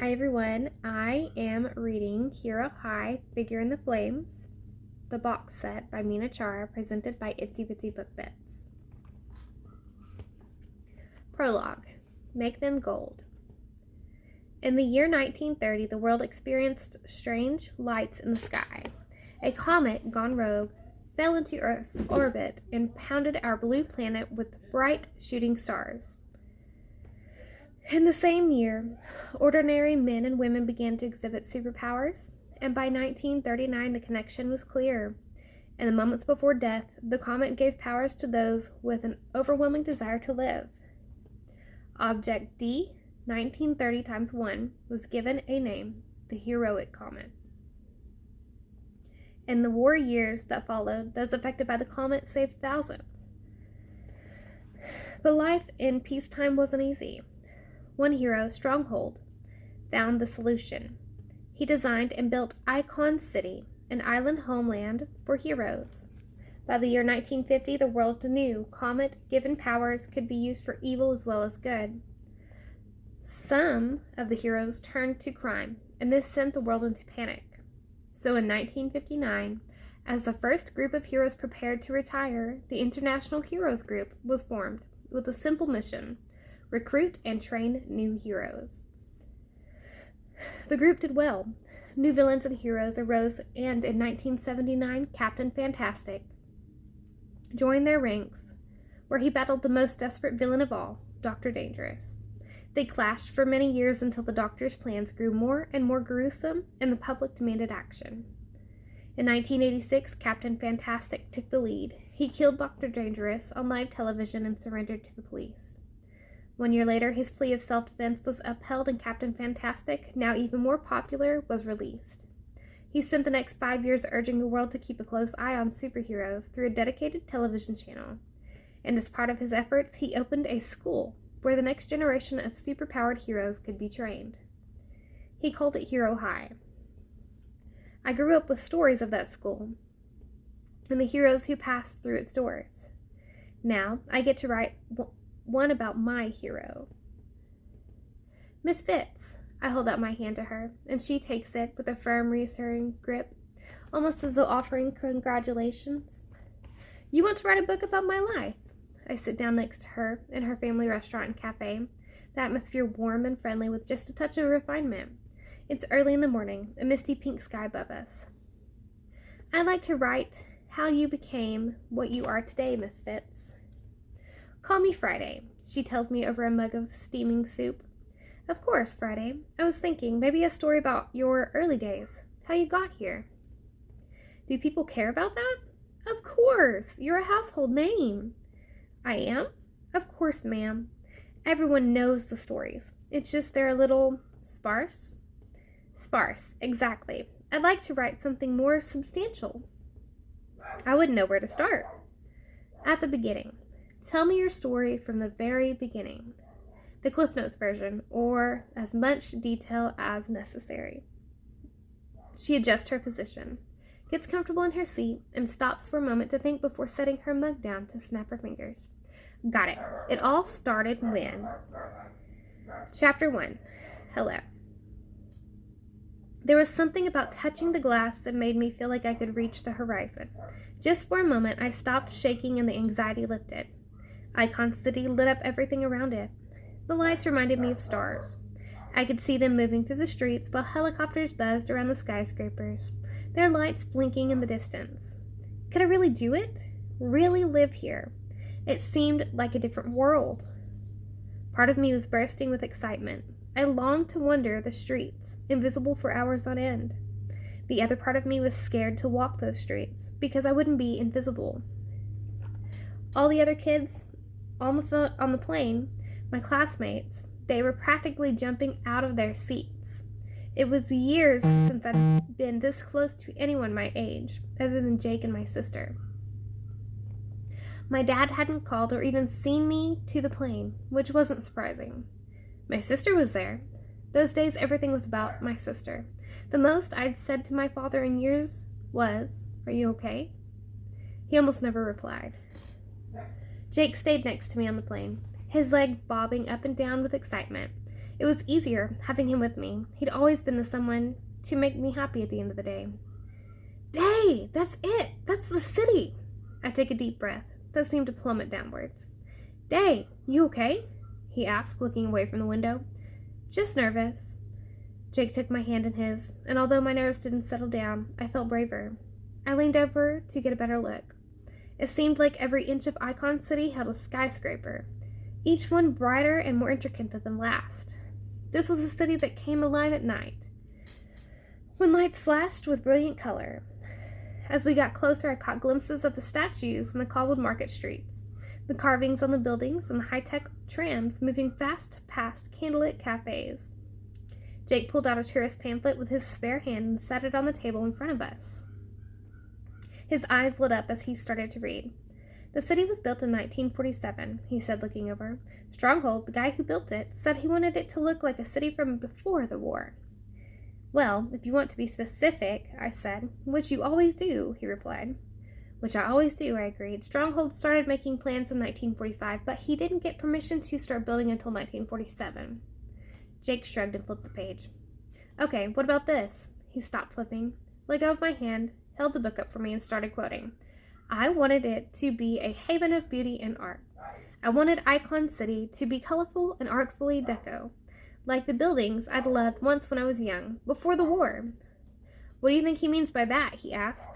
Hi everyone, I am reading Hero High, Figure in the Flames, the box set by Mina Chara, presented by Itsy Bitsy Book Bits. Prologue, Make Them Gold. In the year 1930, the world experienced strange lights in the sky. A comet, gone rogue, fell into Earth's orbit and pounded our blue planet with bright shooting stars. In the same year, ordinary men and women began to exhibit superpowers, and by 1939 the connection was clear. In the moments before death, the comet gave powers to those with an overwhelming desire to live. Object D, 1930 times 1, was given a name, the Heroic Comet. In the war years that followed, those affected by the comet saved thousands. But life in peacetime wasn't easy. One hero, Stronghold, found the solution. He designed and built Icon City, an island homeland for heroes. By the year 1950, the world knew comet-given powers could be used for evil as well as good. Some of the heroes turned to crime, and this sent the world into panic. So in 1959, as the first group of heroes prepared to retire, the International Heroes Group was formed with a simple mission: recruit and train new heroes. The group did well. New villains and heroes arose, and in 1979, Captain Fantastic joined their ranks, where he battled the most desperate villain of all, Dr. Dangerous. They clashed for many years until the Doctor's plans grew more and more gruesome, and the public demanded action. In 1986, Captain Fantastic took the lead. He killed Dr. Dangerous on live television and surrendered to the police. 1 year later, his plea of self-defense was upheld, and Captain Fantastic, now even more popular, was released. He spent the next 5 years urging the world to keep a close eye on superheroes through a dedicated television channel. And as part of his efforts, he opened a school where the next generation of superpowered heroes could be trained. He called it Hero High. I grew up with stories of that school and the heroes who passed through its doors. Now, I get to write one about my hero. Miss Fitz. I hold out my hand to her, and she takes it with a firm, reassuring grip, almost as though offering congratulations. You want to write a book about my life? I sit down next to her in her family restaurant and cafe, the atmosphere warm and friendly with just a touch of refinement. It's early in the morning, a misty pink sky above us. I'd like to write how you became what you are today, Miss Fitz. Call me Friday, she tells me over a mug of steaming soup. Of course, Friday. I was thinking maybe a story about your early days, how you got here. Do people care about that? Of course, you're a household name. I am? Of course, ma'am. Everyone knows the stories. It's just they're a little sparse. Sparse, exactly. I'd like to write something more substantial. I wouldn't know where to start. At the beginning. Tell me your story from the very beginning. The Cliff Notes version, or as much detail as necessary. She adjusts her position, gets comfortable in her seat, and stops for a moment to think before setting her mug down to snap her fingers. Got it. It all started when... Chapter 1. Hello. There was something about touching the glass that made me feel like I could reach the horizon. Just for a moment, I stopped shaking and the anxiety lifted. Icon City lit up everything around it. The lights reminded me of stars. I could see them moving through the streets while helicopters buzzed around the skyscrapers, their lights blinking in the distance. Could I really do it? Really live here? It seemed like a different world. Part of me was bursting with excitement. I longed to wander the streets, invisible for hours on end. The other part of me was scared to walk those streets, because I wouldn't be invisible. All the other kids on the plane, my classmates, they were practically jumping out of their seats. It was years since I'd been this close to anyone my age, other than Jake and my sister. My dad hadn't called or even seen me to the plane, which wasn't surprising. My sister was there. Those days, everything was about my sister. The most I'd said to my father in years was, "Are you okay?" He almost never replied. Jake stayed next to me on the plane, his legs bobbing up and down with excitement. It was easier having him with me. He'd always been the someone to make me happy at the end of the day. Day! That's it! That's the city! I take a deep breath that seemed to plummet downwards. Day, you okay? He asked, looking away from the window. Just nervous. Jake took my hand in his, and although my nerves didn't settle down, I felt braver. I leaned over to get a better look. It seemed like every inch of Icon City held a skyscraper, each one brighter and more intricate than the last. This was a city that came alive at night, when lights flashed with brilliant color. As we got closer, I caught glimpses of the statues and the cobbled market streets, the carvings on the buildings, and the high-tech trams moving fast past candlelit cafes. Jake pulled out a tourist pamphlet with his spare hand and set it on the table in front of us. His eyes lit up as he started to read. The city was built in 1947, he said, looking over. Stronghold, the guy who built it, said he wanted it to look like a city from before the war. Well, if you want to be specific, I said. Which you always do, he replied. Which I always do, I agreed. Stronghold started making plans in 1945, but he didn't get permission to start building until 1947. Jake shrugged and flipped the page. Okay, what about this? He stopped flipping, let go of my hand, held the book up for me, and started quoting. I wanted it to be a haven of beauty and art. I wanted Icon City to be colorful and artfully deco, like the buildings I'd loved once when I was young, before the war. What do you think he means by that? He asked.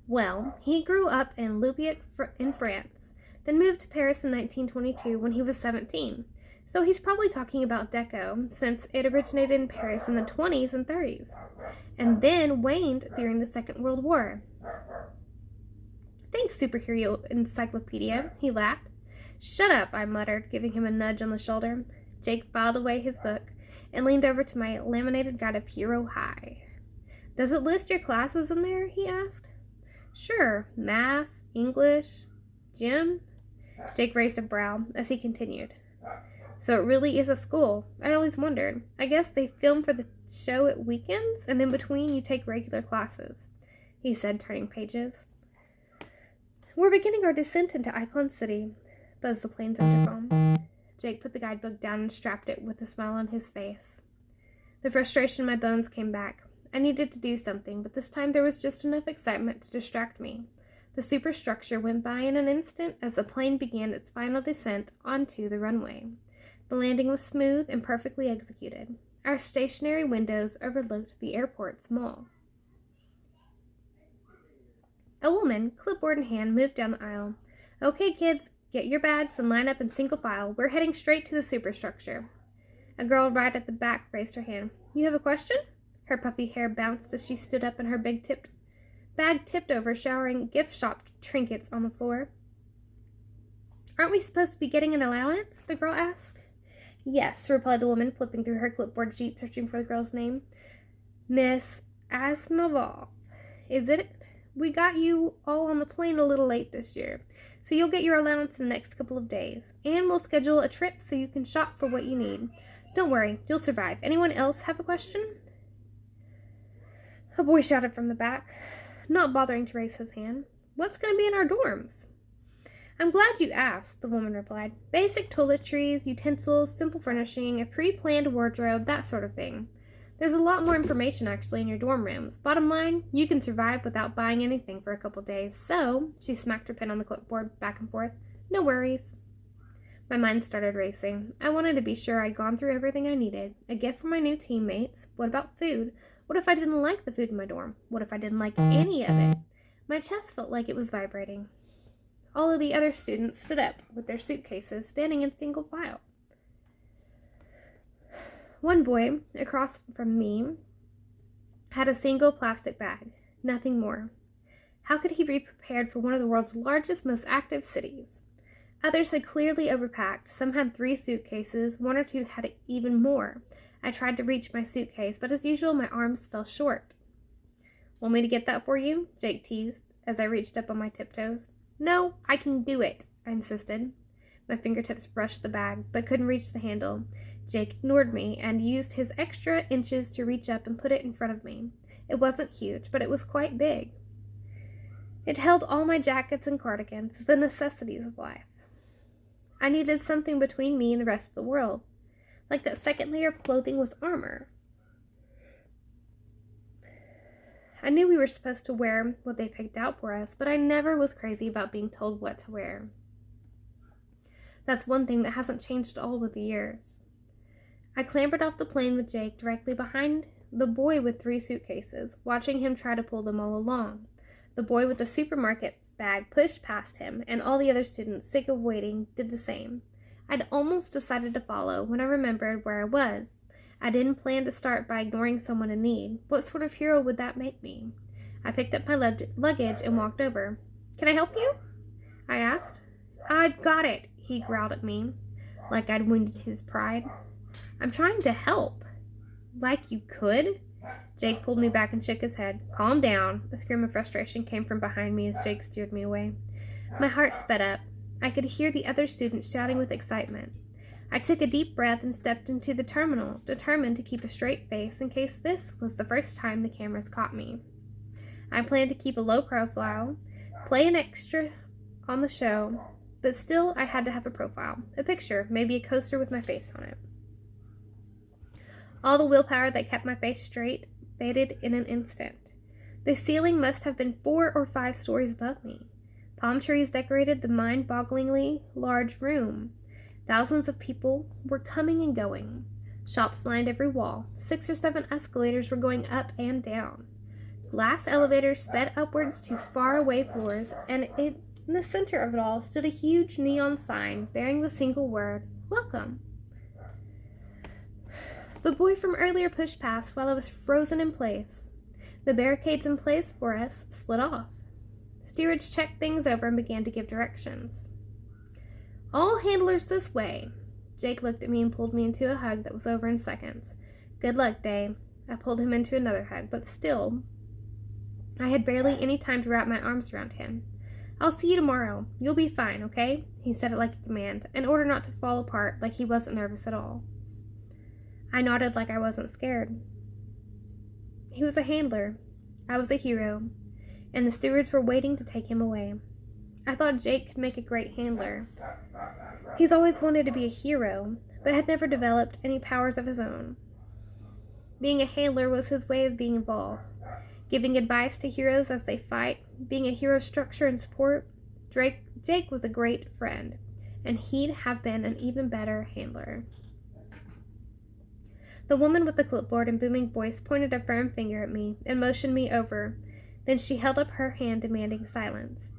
Well, he grew up in Louviers in France, then moved to Paris in 1922 when he was 17. So he's probably talking about deco, since it originated in Paris in the 20s and 30s, and then waned during the Second World War. Thanks, superhero encyclopedia, he laughed. Shut up, I muttered, giving him a nudge on the shoulder. Jake filed away his book and leaned over to my laminated guide of Hero High. Does it list your classes in there? He asked. Sure, math, English, gym. Jake raised a brow as he continued. So it really is a school. I always wondered. I guess they film for the show at weekends, and in between you take regular classes, he said, turning pages. We're beginning our descent into Icon City, buzzed the plane's intercom. Jake put the guidebook down and strapped it with a smile on his face. The frustration in my bones came back. I needed to do something, but this time there was just enough excitement to distract me. The superstructure went by in an instant as the plane began its final descent onto the runway. The landing was smooth and perfectly executed. Our stationary windows overlooked the airport's mall. A woman, clipboard in hand, moved down the aisle. Okay, kids, get your bags and line up in single file. We're heading straight to the superstructure. A girl right at the back raised her hand. You have a question? Her puffy hair bounced as she stood up and her bag tipped over, showering gift shop trinkets on the floor. Aren't we supposed to be getting an allowance? The girl asked. Yes, replied the woman, flipping through her clipboard sheet, searching for the girl's name. Miss Asmavov. Is it? We got you all on the plane a little late this year, so you'll get your allowance in the next couple of days. And we'll schedule a trip so you can shop for what you need. Don't worry, you'll survive. Anyone else have a question? A boy shouted from the back, not bothering to raise his hand. What's going to be in our dorms? I'm glad you asked, the woman replied. Basic toiletries, utensils, simple furnishing, a pre-planned wardrobe, that sort of thing. There's a lot more information, actually, in your dorm rooms. Bottom line, you can survive without buying anything for a couple days. So, she smacked her pen on the clipboard back and forth. No worries. My mind started racing. I wanted to be sure I'd gone through everything I needed. A gift for my new teammates. What about food? What if I didn't like the food in my dorm? What if I didn't like any of it? My chest felt like it was vibrating. All of the other students stood up with their suitcases, standing in single file. One boy, across from me, had a single plastic bag, nothing more. How could he be prepared for one of the world's largest, most active cities? Others had clearly overpacked. Some had 3 suitcases, 1 or 2 had even more. I tried to reach my suitcase, but as usual, my arms fell short. Want me to get that for you? Jake teased as I reached up on my tiptoes. No, I can do it, I insisted. My fingertips brushed the bag, but couldn't reach the handle. Jake ignored me and used his extra inches to reach up and put it in front of me. It wasn't huge, but it was quite big. It held all my jackets and cardigans, the necessities of life. I needed something between me and the rest of the world. like that second layer of clothing was armor. I knew we were supposed to wear what they picked out for us, but I never was crazy about being told what to wear. That's one thing that hasn't changed at all with the years. I clambered off the plane with Jake directly behind the boy with 3 suitcases, watching him try to pull them all along. The boy with the supermarket bag pushed past him, and all the other students, sick of waiting, did the same. I'd almost decided to follow when I remembered where I was. I didn't plan to start by ignoring someone in need. What sort of hero would that make me? I picked up my luggage and walked over. "Can I help you?" I asked. "I've got it," he growled at me, like I'd wounded his pride. "I'm trying to help." "Like you could?" Jake pulled me back and shook his head. "Calm down." A scream of frustration came from behind me as Jake steered me away. My heart sped up. I could hear the other students shouting with excitement. I took a deep breath and stepped into the terminal, determined to keep a straight face in case this was the first time the cameras caught me. I planned to keep a low profile, play an extra on the show, but still I had to have a profile, a picture, maybe a coaster with my face on it. All the willpower that kept my face straight faded in an instant. The ceiling must have been 4 or 5 stories above me. Palm trees decorated the mind-bogglingly large room. Thousands of people were coming and going. Shops lined every wall. 6 or 7 escalators were going up and down. Glass elevators sped upwards to faraway floors, and in the center of it all stood a huge neon sign bearing the single word, "Welcome." The boy from earlier pushed past while I was frozen in place. The barricades in place for us split off. Stewards checked things over and began to give directions. "All handlers this way." Jake looked at me and pulled me into a hug that was over in seconds. "Good luck, Day." I pulled him into another hug, but still, I had barely any time to wrap my arms around him. "I'll see you tomorrow. You'll be fine, okay?" He said it like a command, in order not to fall apart like he wasn't nervous at all. I nodded like I wasn't scared. He was a handler. I was a hero, and the stewards were waiting to take him away. I thought Jake could make a great handler. He's always wanted to be a hero, but had never developed any powers of his own. Being a handler was his way of being involved, giving advice to heroes as they fight, being a hero's structure and support. Jake was a great friend, and he'd have been an even better handler. The woman with the clipboard and booming voice pointed a firm finger at me and motioned me over. Then she held up her hand, demanding silence.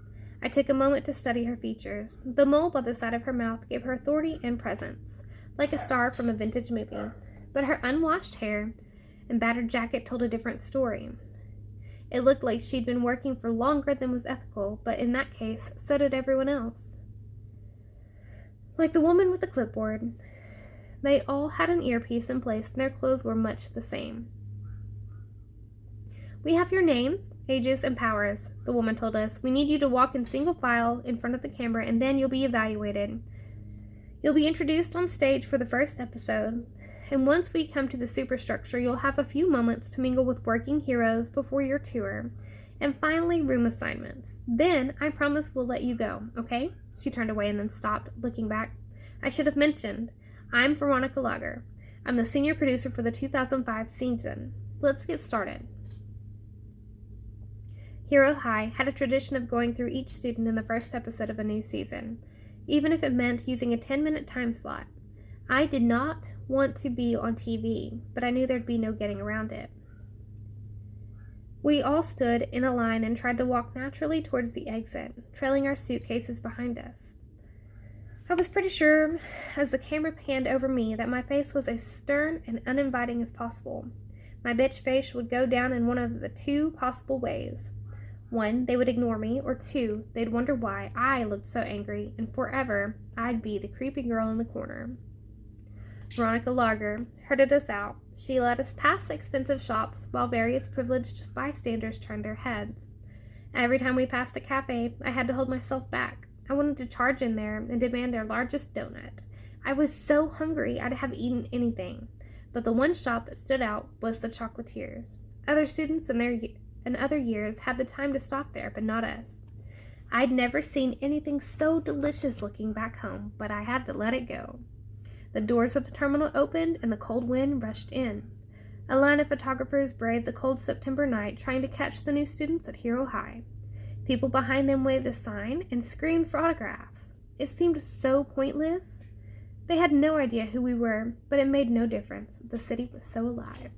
I took a moment to study her features. The mole by the side of her mouth gave her authority and presence, like a star from a vintage movie. But her unwashed hair and battered jacket told a different story. It looked like she'd been working for longer than was ethical, but in that case, so did everyone else. Like the woman with the clipboard, they all had an earpiece in place and their clothes were much the same. "We have your names, ages, and powers," the woman told us. "We need you to walk in single file in front of the camera, and then you'll be evaluated. You'll be introduced on stage for the first episode, and once we come to the superstructure, you'll have a few moments to mingle with working heroes before your tour, and finally room assignments. Then I promise we'll let you go, okay?" She turned away and then stopped, looking back. "I should have mentioned, I'm Veronica Lager. I'm the senior producer for the 2005 season. Let's get started." Hero High had a tradition of going through each student in the first episode of a new season, even if it meant using a 10-minute time slot. I did not want to be on TV, but I knew there'd be no getting around it. We all stood in a line and tried to walk naturally towards the exit, trailing our suitcases behind us. I was pretty sure, as the camera panned over me, that my face was as stern and uninviting as possible. My bitch face would go down in one of the 2 possible ways. 1, they would ignore me, or 2, they'd wonder why I looked so angry, and forever I'd be the creepy girl in the corner. Veronica Lager herded us out. She led us past expensive shops while various privileged bystanders turned their heads. Every time we passed a cafe, I had to hold myself back. I wanted to charge in there and demand their largest donut. I was so hungry I'd have eaten anything, but the one shop that stood out was the Chocolatiers. Other students in other years had the time to stop there, but not us. I'd never seen anything so delicious looking back home, but I had to let it go. The doors of the terminal opened and the cold wind rushed in. A line of photographers braved the cold September night trying to catch the new students at Hero High. People behind them waved a sign and screamed for autographs. It seemed so pointless. They had no idea who we were, but it made no difference. The city was so alive.